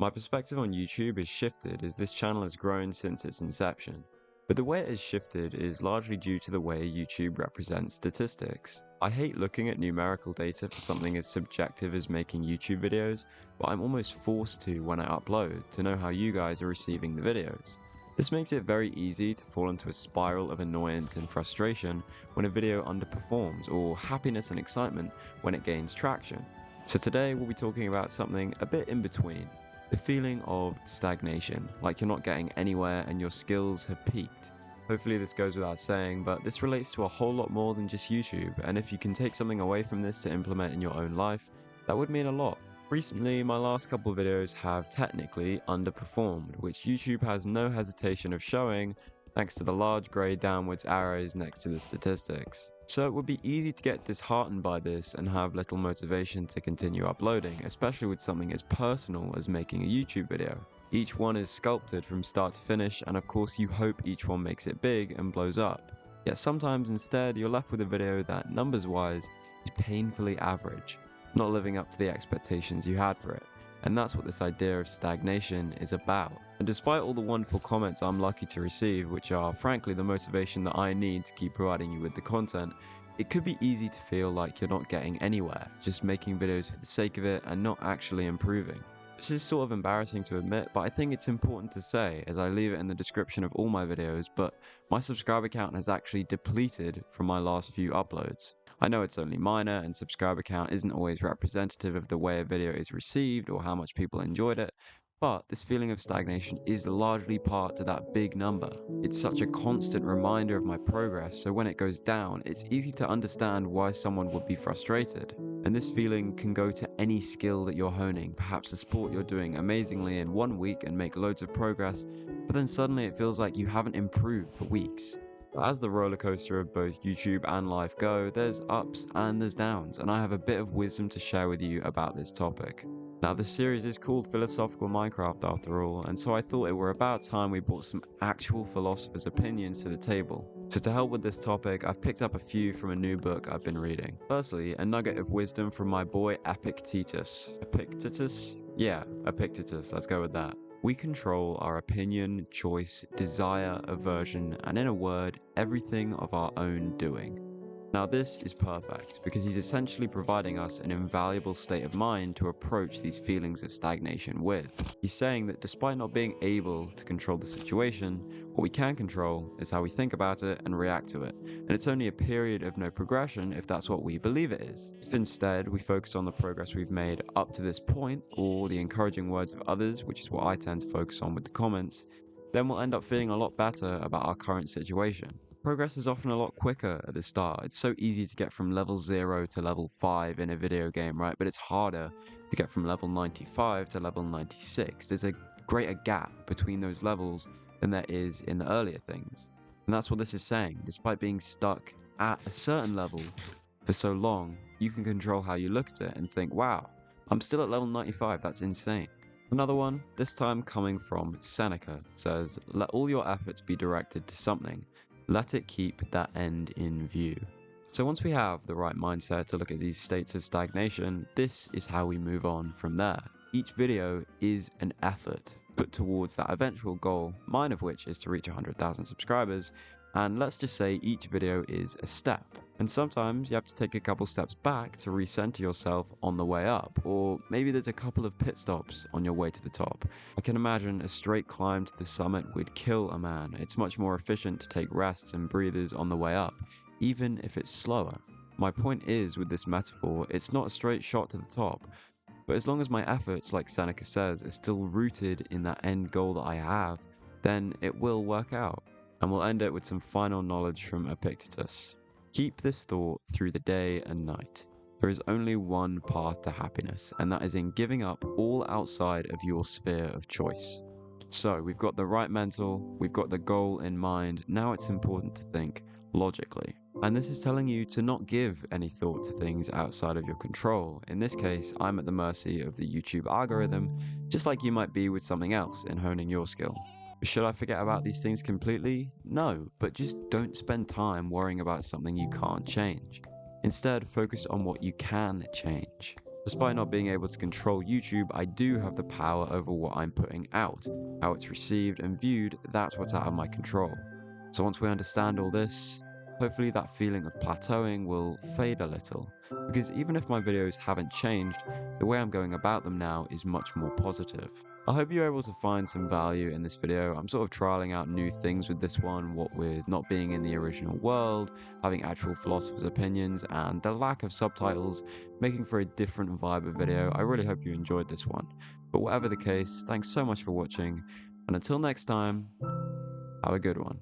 My perspective on YouTube has shifted as this channel has grown since its inception. But the way it has shifted is largely due to the way YouTube represents statistics. I hate looking at numerical data for something as subjective as making YouTube videos, but I'm almost forced to when I upload to know how you guys are receiving the videos. This makes it very easy to fall into a spiral of annoyance and frustration when a video underperforms, or happiness and excitement when it gains traction. So today we'll be talking about something a bit in between. The feeling of stagnation, like you're not getting anywhere and your skills have peaked. Hopefully this goes without saying, but this relates to a whole lot more than just YouTube, and if you can take something away from this to implement in your own life, that would mean a lot. Recently, my last couple videos have technically underperformed, which YouTube has no hesitation of showing, thanks to the large grey downwards arrows next to the statistics. So it would be easy to get disheartened by this and have little motivation to continue uploading, especially with something as personal as making a YouTube video. Each one is sculpted from start to finish, and of course you hope each one makes it big and blows up. Yet sometimes instead you're left with a video that, numbers-wise, is painfully average, not living up to the expectations you had for it. And that's what this idea of stagnation is about. And despite all the wonderful comments I'm lucky to receive, which are frankly the motivation that I need to keep providing you with the content, it could be easy to feel like you're not getting anywhere, just making videos for the sake of it and not actually improving. This is sort of embarrassing to admit, but I think it's important to say, as I leave it in the description of all my videos, but my subscriber count has actually depleted from my last few uploads. I know it's only minor, and subscriber count isn't always representative of the way a video is received or how much people enjoyed it, but this feeling of stagnation is largely part to that big number. It's such a constant reminder of my progress, so when it goes down, it's easy to understand why someone would be frustrated. And this feeling can go to any skill that you're honing, perhaps a sport you're doing amazingly in 1 week and make loads of progress, but then suddenly it feels like you haven't improved for weeks. As the roller coaster of both YouTube and life go, there's ups and there's downs, and I have a bit of wisdom to share with you about this topic. Now, this series is called Philosophical Minecraft after all, and so I thought it were about time we brought some actual philosophers' opinions to the table. So to help with this topic, I've picked up a few from a new book I've been reading. Firstly, a nugget of wisdom from my boy Epictetus. Epictetus? Yeah, Epictetus, let's go with that. We control our opinion, choice, desire, aversion, and in a word, everything of our own doing. Now this is perfect, because he's essentially providing us an invaluable state of mind to approach these feelings of stagnation with. He's saying that despite not being able to control the situation, what we can control is how we think about it and react to it, and it's only a period of no progression if that's what we believe it is. If instead we focus on the progress we've made up to this point, or the encouraging words of others, which is what I tend to focus on with the comments, then we'll end up feeling a lot better about our current situation. Progress is often a lot quicker at the start. It's so easy to get from level 0 to level 5 in a video game, right? But it's harder to get from level 95 to level 96. There's a greater gap between those levels than there is in the earlier things. And that's what this is saying. Despite being stuck at a certain level for so long, you can control how you look at it and think, wow, I'm still at level 95, that's insane. Another one, this time coming from Seneca, says, let all your efforts be directed to something. Let it keep that end in view. So once we have the right mindset to look at these states of stagnation, this is how we move on from there. Each video is an effort put towards that eventual goal, mine of which is to reach 100,000 subscribers, and let's just say each video is a step. And sometimes you have to take a couple steps back to recenter yourself on the way up, or maybe there's a couple of pit stops on your way to the top. I can imagine a straight climb to the summit would kill a man. It's much more efficient to take rests and breathers on the way up, even if it's slower. My point is, with this metaphor, it's not a straight shot to the top, but as long as my efforts, like Seneca says, are still rooted in that end goal that I have, then it will work out. And we'll end it with some final knowledge from Epictetus. Keep this thought through the day and night. There is only one path to happiness, and that is in giving up all outside of your sphere of choice. So we've got the right mental, we've got the goal in mind, now it's important to think logically. And this is telling you to not give any thought to things outside of your control. In this case, I'm at the mercy of the YouTube algorithm, just like you might be with something else in honing your skill. Should I forget about these things completely? No, but just don't spend time worrying about something you can't change. Instead, focus on what you can change. Despite not being able to control YouTube, I do have the power over what I'm putting out. How it's received and viewed, that's what's out of my control. So once we understand all this, hopefully that feeling of plateauing will fade a little, because even if my videos haven't changed, the way I'm going about them now is much more positive. I hope you're able to find some value in this video. I'm sort of trialing out new things with this one, what with not being in the original world, having actual philosophers' opinions, and the lack of subtitles, making for a different vibe of video. I really hope you enjoyed this one. But whatever the case, thanks so much for watching, and until next time, have a good one.